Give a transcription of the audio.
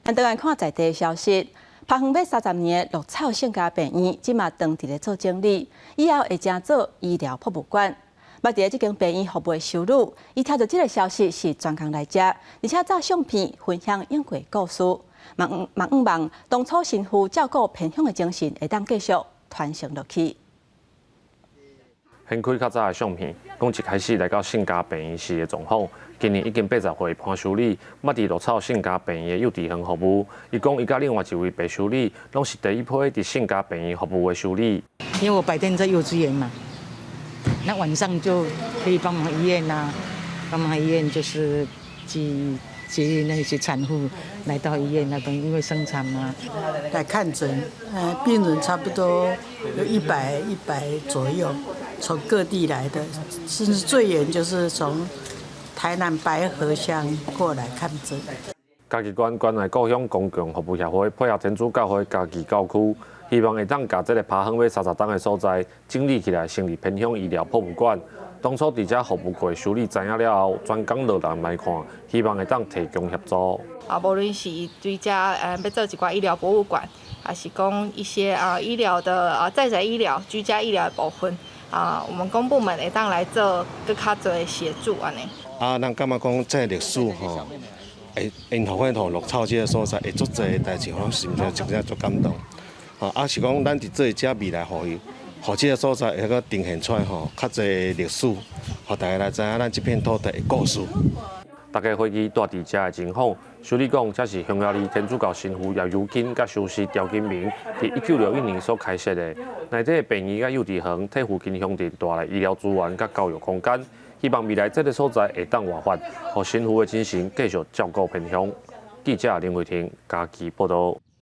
咱当然看在地消息，拍远要30年的绿草性家病院，即嘛当地咧做整理，以后会正做医疗博物馆。捌伫这间病院服务的收入，伊听到这个消息是专工来遮，而且照相片分享英国故事，望当初辛苦照顾偏乡的精神会当继续传承落去。先开较早的相片，讲一开始来到性家病院时的状况。今年已经80岁潘修理，捌伫绿草性家病院的幼稚园服务。伊讲，伊甲另外一位白修理，拢是第一批伫性家病院服务的修理。因为我白天在幼稚园嘛，那晚上就可以帮忙医院呐，帮忙医院就是接那些产妇来到医院那边，因为生产嘛，来看诊，病人差不多有100左右，从各地来的，甚至最远就是从台南白河乡过来看诊。嘉义县关爱故乡公共服务协会配合天主教会嘉义教区，希望会当把这个爬远要30档的所在整理起来，成立偏乡医疗博物馆。当初伫遮服务过修理知影了后，专工落人来看，希望会当提供协助。无论是对遮要做一寡医疗博物馆，还是讲一些医疗的在宅医疗、居家医疗的部分我们公部门会当来做更较多的协助安尼。咱感觉讲这历史吼，因互咱吼绿草这个所在会做侪代志，咱心情真正足感动。是讲咱伫做遮未来，互这个所在会个呈现出来吼，较侪历史，互大家来知影咱这片土地的故事。大家飞机住伫遮的情况，修理讲这是匈牙利天主教神父姚尤金甲修士刁金明伫1961年所开设的，内底的病院甲幼稚园替附近乡镇带来医疗资源甲教育空间，希望未来这个所在会当活发，互神父的精神继续照顾偏乡。记者林慧婷，嘉义报道。